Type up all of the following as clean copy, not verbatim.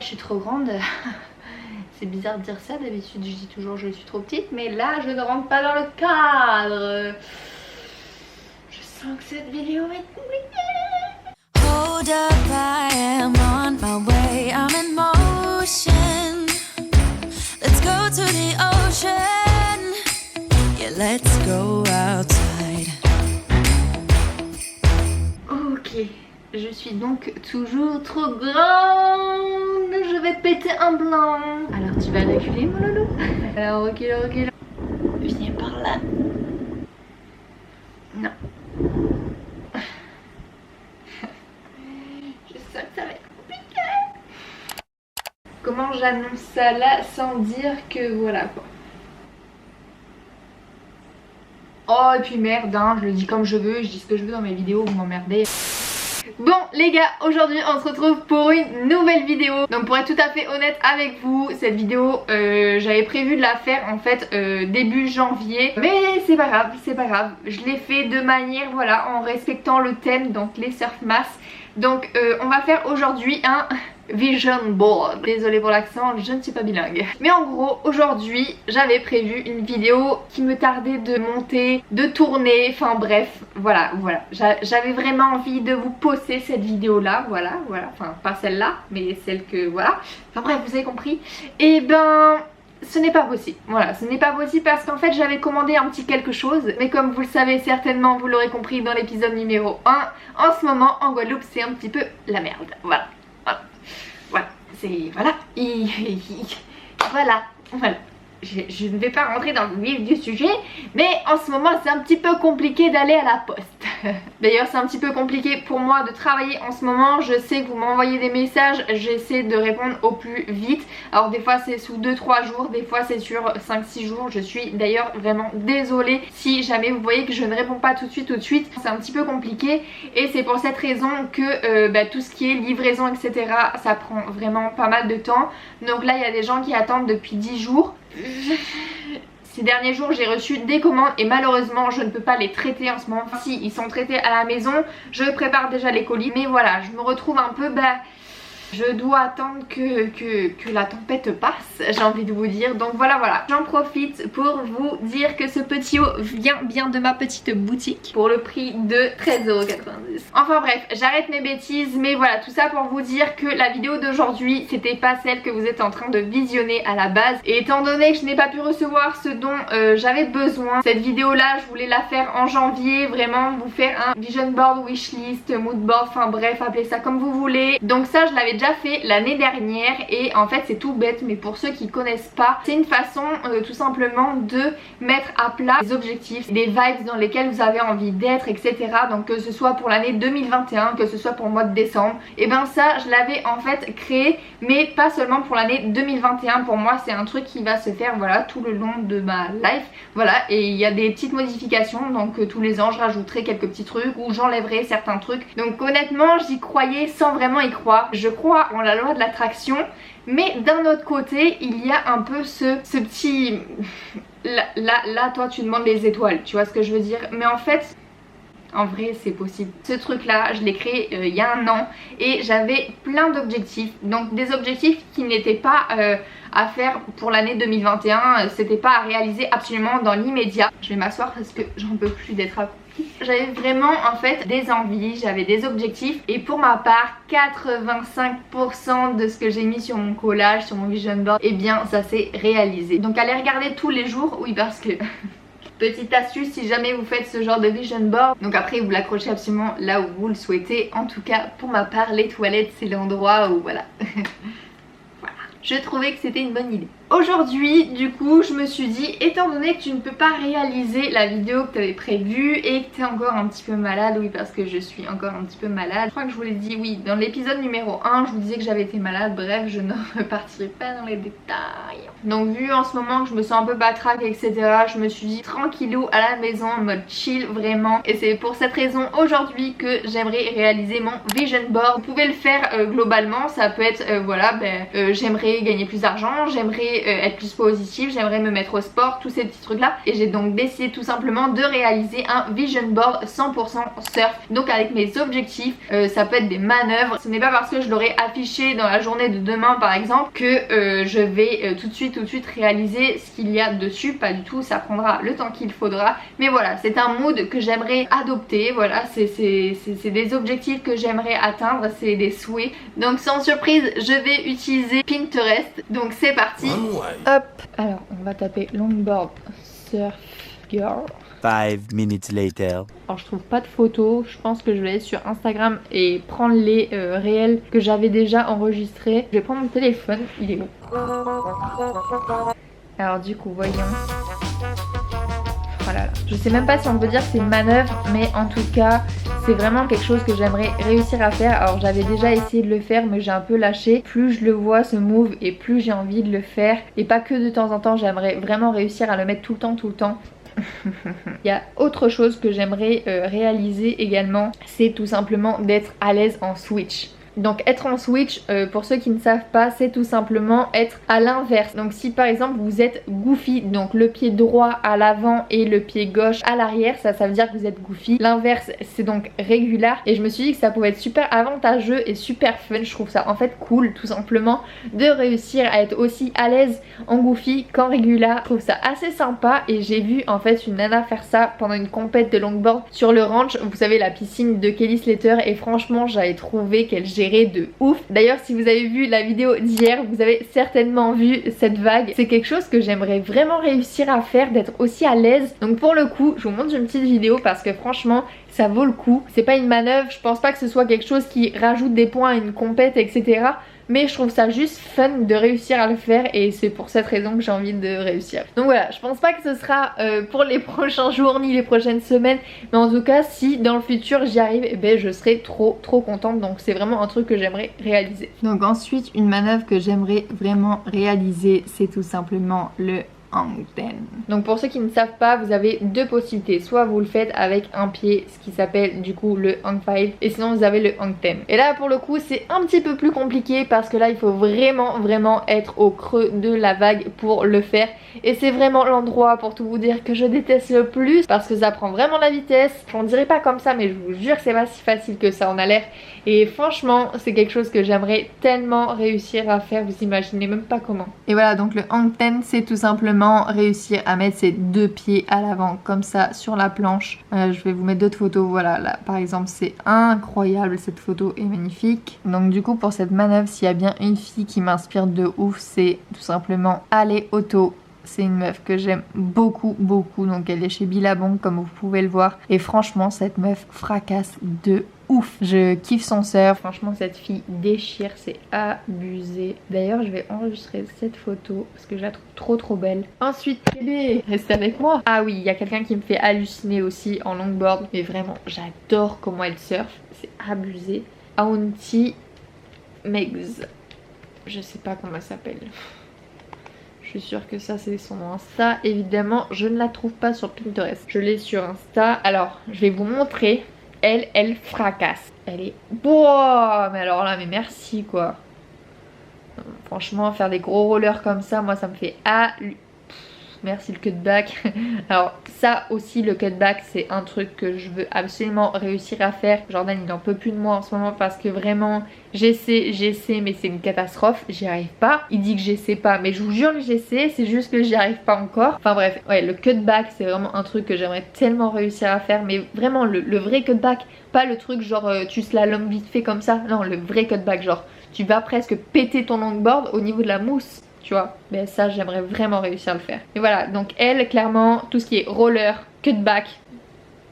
Je suis trop grande. C'est bizarre de dire ça, d'habitude je dis toujours je suis trop petite, mais là je ne rentre pas dans le cadre. Je sens que cette vidéo va être compliquée. Hold up, I am on my way, I'm in motion. Let's go to the ocean. Yeah, let's go outside. Ok, je suis donc toujours trop grande. Je vais péter un blanc. Alors tu vas reculer mon loulou. Alors recule, recule. Viens par là. Non. Je sens que ça va être compliqué. Comment j'annonce ça là sans dire que voilà quoi. Oh et puis merde hein, je le dis comme je veux, je dis ce que je veux dans mes vidéos, vous m'emmerdez. Bon les gars, aujourd'hui on se retrouve pour une nouvelle vidéo. Donc pour être tout à fait honnête avec vous, cette vidéo j'avais prévu de la faire en fait début janvier. Mais c'est pas grave, c'est pas grave. Je l'ai fait de manière voilà en respectant le thème, donc les surf mass. Donc on va faire aujourd'hui un vision board. Désolée pour l'accent, je ne suis pas bilingue. Mais en gros aujourd'hui j'avais prévu une vidéo qui me tardait de monter, de tourner, enfin bref, voilà. J'avais vraiment envie de vous poster cette vidéo là, voilà, enfin pas celle-là, mais celle que voilà. Enfin bref, vous avez compris. Et ben ce n'est pas possible, voilà, ce n'est pas possible parce qu'en fait j'avais commandé un petit quelque chose. Mais comme vous le savez certainement, vous l'aurez compris dans l'épisode numéro 1, en ce moment en Guadeloupe c'est un petit peu la merde, voilà. C'est voilà, voilà. Je ne vais pas rentrer dans le vif du sujet, mais en ce moment c'est un petit peu compliqué d'aller à la poste. D'ailleurs c'est un petit peu compliqué pour moi de travailler en ce moment. Je sais que vous m'envoyez des messages, j'essaie de répondre au plus vite. Alors des fois c'est sous 2-3 jours, des fois c'est sur 5-6 jours. Je suis d'ailleurs vraiment désolée si jamais vous voyez que je ne réponds pas tout de suite. C'est un petit peu compliqué et c'est pour cette raison que tout ce qui est livraison etc. ça prend vraiment pas mal de temps. Donc là il y a des gens qui attendent depuis 10 jours. Ces derniers jours j'ai reçu des commandes et malheureusement je ne peux pas les traiter en ce moment. Enfin, si ils sont traités à la maison, je prépare déjà les colis. Mais voilà, je me retrouve un peu je dois attendre que la tempête passe, j'ai envie de vous dire. Donc voilà. J'en profite pour vous dire que ce petit haut vient bien de ma petite boutique pour le prix de 13,90 €. Enfin bref, j'arrête mes bêtises. Mais voilà, tout ça pour vous dire que la vidéo d'aujourd'hui, c'était pas celle que vous êtes en train de visionner à la base. Et étant donné que je n'ai pas pu recevoir ce dont j'avais besoin, cette vidéo là, je voulais la faire en janvier. Vraiment, vous faire un vision board, wishlist, mood board, enfin bref, appelez ça comme vous voulez. Donc ça, je l'avais déjà fait l'année dernière et en fait c'est tout bête, mais pour ceux qui connaissent pas, c'est une façon tout simplement de mettre à plat des objectifs, des vibes dans lesquels vous avez envie d'être, etc. Donc que ce soit pour l'année 2021, que ce soit pour le mois de décembre, et ben ça je l'avais en fait créé, mais pas seulement pour l'année 2021. Pour moi c'est un truc qui va se faire voilà tout le long de ma life, voilà. Et il y a des petites modifications, donc tous les ans je rajouterai quelques petits trucs ou j'enlèverai certains trucs. Donc honnêtement j'y croyais sans vraiment y croire. Je crois en la loi de l'attraction, mais d'un autre côté il y a un peu ce petit là toi tu demandes les étoiles, tu vois ce que je veux dire. Mais en fait en vrai c'est possible. Ce truc là je l'ai créé il y a un an et j'avais plein d'objectifs, donc des objectifs qui n'étaient pas à faire pour l'année 2021, c'était pas à réaliser absolument dans l'immédiat. Je vais m'asseoir parce que j'en peux plus d'être accroupie. J'avais vraiment en fait des envies, j'avais des objectifs et pour ma part 85% de ce que j'ai mis sur mon collage, sur mon vision board, et bien ça s'est réalisé. Donc allez regarder tous les jours, oui parce que petite astuce si jamais vous faites ce genre de vision board, donc après vous l'accrochez absolument là où vous le souhaitez. En tout cas pour ma part les toilettes c'est l'endroit où voilà. Voilà, je trouvais que c'était une bonne idée. Aujourd'hui du coup je me suis dit, étant donné que tu ne peux pas réaliser la vidéo que tu avais prévue et que tu es encore un petit peu malade, oui parce que je suis encore un petit peu malade, je crois que je vous l'ai dit, oui dans l'épisode numéro 1 je vous disais que j'avais été malade, bref je ne repartirai pas dans les détails. Donc vu en ce moment que je me sens un peu batraque etc, je me suis dit tranquillou à la maison en mode chill vraiment. Et c'est pour cette raison aujourd'hui que j'aimerais réaliser mon vision board. Vous pouvez le faire globalement, ça peut être j'aimerais gagner plus d'argent, j'aimerais être plus positive, j'aimerais me mettre au sport, tous ces petits trucs là. Et j'ai donc décidé tout simplement de réaliser un vision board 100% surf. Donc avec mes objectifs, ça peut être des manœuvres. Ce n'est pas parce que je l'aurai affiché dans la journée de demain par exemple que je vais tout de suite réaliser ce qu'il y a dessus. Pas du tout, ça prendra le temps qu'il faudra. Mais voilà, c'est un mood que j'aimerais adopter. Voilà, c'est des objectifs que j'aimerais atteindre, c'est des souhaits. Donc sans surprise, je vais utiliser Pinterest. Donc c'est parti. Hop, alors on va taper longboard surf girl. 5 minutes later. Alors je trouve pas de photos, je pense que je vais aller sur Instagram et prendre les réels que j'avais déjà enregistrés. Je vais prendre mon téléphone, il est où? Alors du coup voyons. Oh là là. Je sais même pas si on peut dire que c'est une manœuvre, mais en tout cas c'est vraiment quelque chose que j'aimerais réussir à faire. Alors j'avais déjà essayé de le faire mais j'ai un peu lâché. Plus je le vois ce move et plus j'ai envie de le faire. Et pas que de temps en temps, j'aimerais vraiment réussir à le mettre tout le temps. Il y a autre chose que j'aimerais réaliser également, c'est tout simplement d'être à l'aise en switch. Donc être en switch, pour ceux qui ne savent pas, c'est tout simplement être à l'inverse. Donc si par exemple vous êtes goofy, donc le pied droit à l'avant et le pied gauche à l'arrière, ça veut dire que vous êtes goofy. L'inverse c'est donc régular. Et je me suis dit que ça pouvait être super avantageux et super fun. Je trouve ça en fait cool tout simplement de réussir à être aussi à l'aise en goofy qu'en régular. Je trouve ça assez sympa et j'ai vu en fait une nana faire ça pendant une compète de longboard sur le ranch. Vous savez, la piscine de Kelly Slater, et franchement j'avais trouvé qu'elle de ouf. D'ailleurs si vous avez vu la vidéo d'hier, vous avez certainement vu cette vague. C'est quelque chose que j'aimerais vraiment réussir à faire, d'être aussi à l'aise. Donc pour le coup je vous montre une petite vidéo parce que franchement ça vaut le coup. C'est pas une manœuvre, je pense pas que ce soit quelque chose qui rajoute des points à une compète etc. Mais je trouve ça juste fun de réussir à le faire et c'est pour cette raison que j'ai envie de réussir. Donc voilà, je pense pas que ce sera pour les prochains jours ni les prochaines semaines, mais en tout cas si dans le futur j'y arrive, eh ben, je serai trop contente. Donc c'est vraiment un truc que j'aimerais réaliser. Donc ensuite une manœuvre que j'aimerais vraiment réaliser, c'est tout simplement le hang ten. Donc pour ceux qui ne savent pas, vous avez deux possibilités. Soit vous le faites avec un pied, ce qui s'appelle du coup le hang five, et sinon vous avez le hang ten. Et là pour le coup c'est un petit peu plus compliqué parce que là il faut vraiment être au creux de la vague pour le faire. Et c'est vraiment l'endroit, pour tout vous dire, que je déteste le plus parce que ça prend vraiment la vitesse. J'en dirais pas comme ça mais je vous jure que c'est pas si facile que ça en a l'air. Et franchement c'est quelque chose que j'aimerais tellement réussir à faire, vous imaginez même pas comment. Et voilà, donc le hang ten c'est tout simplement réussir à mettre ses deux pieds à l'avant comme ça sur la planche. Je vais vous mettre d'autres photos. Voilà, là par exemple c'est incroyable, cette photo est magnifique. Donc du coup pour cette manœuvre, s'il y a bien une fille qui m'inspire de ouf, c'est tout simplement Ale Otto. C'est une meuf que j'aime beaucoup, donc elle est chez Billabong comme vous pouvez le voir. Et franchement cette meuf fracasse de ouf. Je kiffe son surf, franchement cette fille déchire, c'est abusé. D'ailleurs je vais enregistrer cette photo parce que je la trouve trop belle. Ensuite Kelly, restez avec moi. Ah oui, il y a quelqu'un qui me fait halluciner aussi en longboard. Mais vraiment j'adore comment elle surfe, c'est abusé. Auntie Megs, je sais pas comment elle s'appelle. Je suis sûre que ça c'est son Insta. Évidemment je ne la trouve pas sur Pinterest, je l'ai sur Insta. Alors je vais vous montrer. Elle fracasse. Elle est... Wow, mais alors là, mais merci quoi. Franchement, faire des gros rollers comme ça, moi ça me fait merci le cutback. Alors ça aussi, le cutback c'est un truc que je veux absolument réussir à faire. Jordan il en peut plus de moi en ce moment parce que vraiment j'essaie mais c'est une catastrophe, j'y arrive pas. Il dit que j'essaie pas mais je vous jure que j'essaie, c'est juste que j'y arrive pas encore. Enfin bref, ouais, le cutback c'est vraiment un truc que j'aimerais tellement réussir à faire, mais vraiment le vrai cutback, pas le truc genre tu slalom vite fait comme ça. Non, le vrai cutback, genre tu vas presque péter ton longboard au niveau de la mousse. Tu vois, mais ça j'aimerais vraiment réussir à le faire. Et voilà, donc elle clairement tout ce qui est roller, cutback,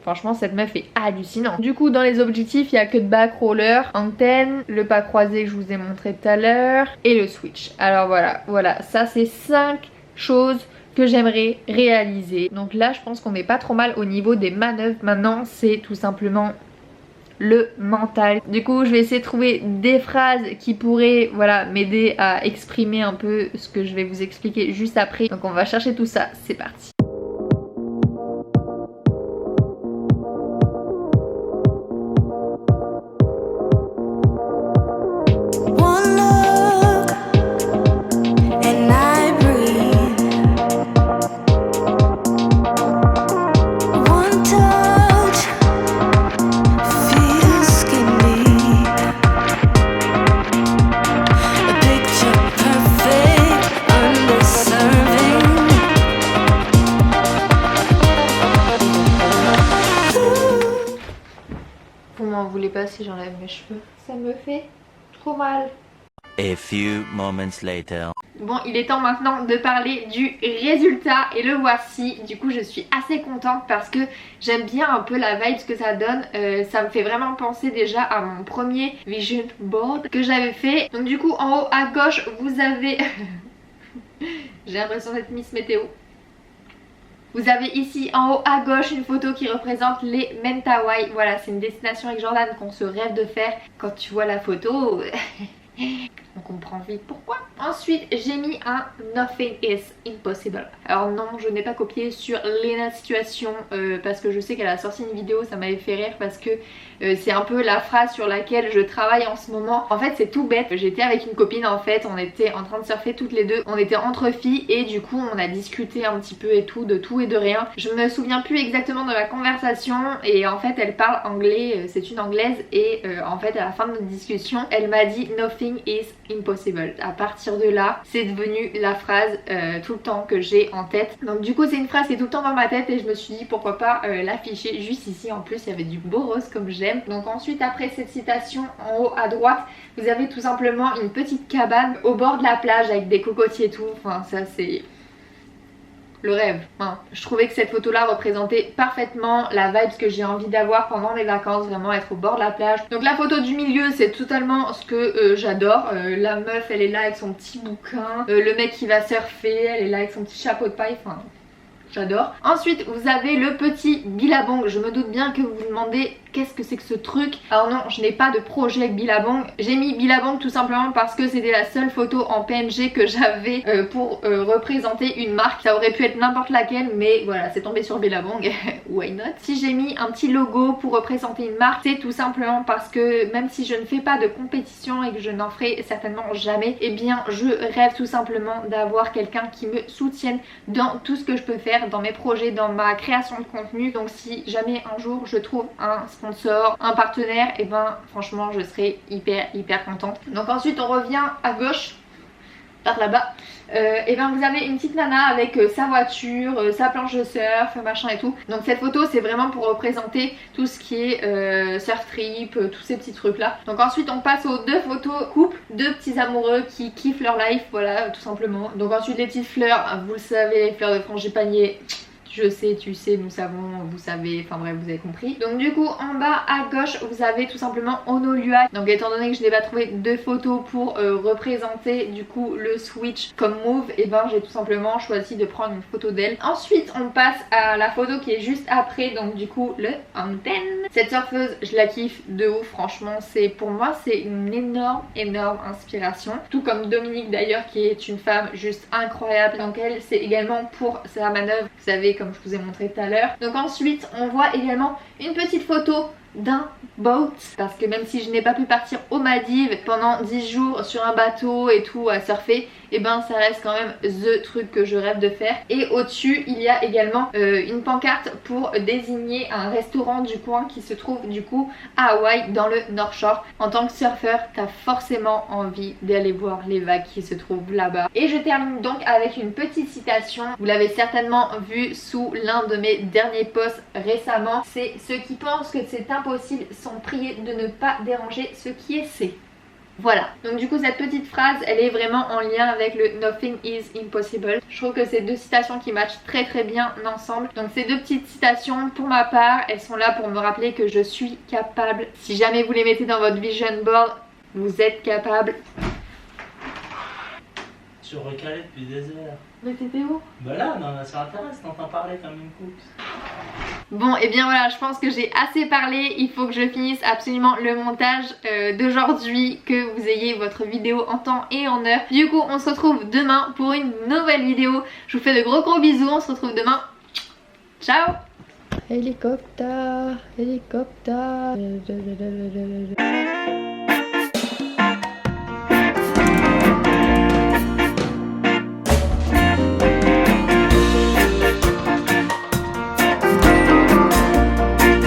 franchement cette meuf est hallucinante. Du coup dans les objectifs il y a cutback, roller, antenne, le pas croisé que je vous ai montré tout à l'heure et le switch. Alors voilà, ça c'est 5 choses que j'aimerais réaliser. Donc là je pense qu'on n'est pas trop mal au niveau des manœuvres. Maintenant c'est tout simplement le mental. Du coup je vais essayer de trouver des phrases qui pourraient voilà m'aider à exprimer un peu ce que je vais vous expliquer juste après. Donc on va chercher tout ça, c'est parti. One look and I breathe. mes cheveux. Ça me fait trop mal. A few moments later. Bon, il est temps maintenant de parler du résultat et le voici. Du coup, je suis assez contente parce que j'aime bien un peu la vibe que ça donne. Ça me fait vraiment penser déjà à mon premier vision board que j'avais fait. Donc du coup, en haut à gauche, vous avez... J'ai l'impression d'être Miss Météo. Vous avez ici en haut à gauche une photo qui représente les Mentawai. Voilà, c'est une destination avec Jordan qu'on se rêve de faire. Quand tu vois la photo... On comprend vite pourquoi. Ensuite, j'ai mis un Nothing is impossible. Alors non, je n'ai pas copié sur Lena Situation parce que je sais qu'elle a sorti une vidéo, ça m'avait fait rire parce que c'est un peu la phrase sur laquelle je travaille en ce moment. En fait, c'est tout bête. J'étais avec une copine en fait, on était en train de surfer toutes les deux. On était entre filles et du coup, on a discuté un petit peu et tout, de tout et de rien. Je me souviens plus exactement de la conversation et en fait, elle parle anglais, c'est une anglaise et en fait, à la fin de notre discussion, elle m'a dit Nothing is impossible. À partir de là, c'est devenu la phrase tout le temps que j'ai en tête. Donc du coup, c'est une phrase qui est tout le temps dans ma tête et je me suis dit pourquoi pas l'afficher juste ici. En plus, il y avait du beau rose comme j'aime. Donc ensuite, après cette citation, en haut à droite, vous avez tout simplement une petite cabane au bord de la plage avec des cocotiers et tout. Enfin, ça c'est... le rêve, hein. Je trouvais que cette photo là représentait parfaitement la vibe que j'ai envie d'avoir pendant mes vacances, vraiment être au bord de la plage. Donc la photo du milieu c'est totalement ce que j'adore. La meuf elle est là avec son petit bouquin, le mec qui va surfer, elle est là avec son petit chapeau de paille, enfin... j'adore. Ensuite vous avez le petit Billabong. Je me doute bien que vous vous demandez qu'est-ce que c'est que ce truc. Alors non, je n'ai pas de projet avec Billabong. J'ai mis Billabong tout simplement parce que c'était la seule photo en PNG que j'avais pour représenter une marque. Ça aurait pu être n'importe laquelle mais voilà, c'est tombé sur Billabong. Why not? Si j'ai mis un petit logo pour représenter une marque, c'est tout simplement parce que même si je ne fais pas de compétition et que je n'en ferai certainement jamais, eh bien je rêve tout simplement d'avoir quelqu'un qui me soutienne dans tout ce que je peux faire, dans mes projets, dans ma création de contenu. Donc si jamais un jour je trouve un sponsor, un partenaire, et ben franchement je serai hyper contente. Donc ensuite on revient à gauche, par là-bas, et ben vous avez une petite nana avec sa voiture, sa planche de surf, machin et tout. Donc cette photo c'est vraiment pour représenter tout ce qui est surf trip, tous ces petits trucs là. Donc ensuite on passe aux deux photos couple, deux petits amoureux qui kiffent leur life, voilà tout simplement. Donc ensuite les petites fleurs, vous le savez, les fleurs de frangipanier. Je sais, tu sais, nous savons, vous savez, enfin bref, vous avez compris. Donc du coup, en bas à gauche, vous avez tout simplement Honolua. Donc étant donné que je n'ai pas trouvé de photos pour représenter du coup le switch comme move, et ben j'ai tout simplement choisi de prendre une photo d'elle. Ensuite, on passe à la photo qui est juste après, donc du coup le antenne. Cette surfeuse, je la kiffe de ouf, franchement, c'est pour moi, c'est une énorme inspiration. Tout comme Dominique d'ailleurs, qui est une femme juste incroyable. Donc elle, c'est également pour sa manœuvre, vous savez, comme je vous ai montré tout à l'heure. Donc ensuite on voit également une petite photo d'un boat, parce que même si je n'ai pas pu partir aux Maldives pendant 10 jours sur un bateau et tout à surfer, et ben ça reste quand même the truc que je rêve de faire. Et au dessus il y a également une pancarte pour désigner un restaurant du coin qui se trouve du coup à Hawaï dans le North Shore. En tant que surfeur t'as forcément envie d'aller voir les vagues qui se trouvent là-bas. Et je termine donc avec une petite citation, vous l'avez certainement vu sous l'un de mes derniers posts récemment, c'est ceux qui pensent que c'est impossible sont priés de ne pas déranger ce qui est c'est. Voilà, donc du coup cette petite phrase elle est vraiment en lien avec le Nothing is impossible. Je trouve que c'est deux citations qui matchent très bien ensemble. Donc ces deux petites citations pour ma part, elles sont là pour me rappeler que je suis capable. Si jamais vous les mettez dans votre vision board, vous êtes capable. Tu recalais depuis des heures. Mais t'étais où? Bah là, sur internet, t'entends parler comme une coupe. Bon et bien voilà, je pense que j'ai assez parlé. Il faut que je finisse absolument le montage d'aujourd'hui, que vous ayez votre vidéo en temps et en heure. Du coup on se retrouve demain pour une nouvelle vidéo. Je vous fais de gros bisous, on se retrouve demain. Ciao. Hélicoptère, hélicoptère.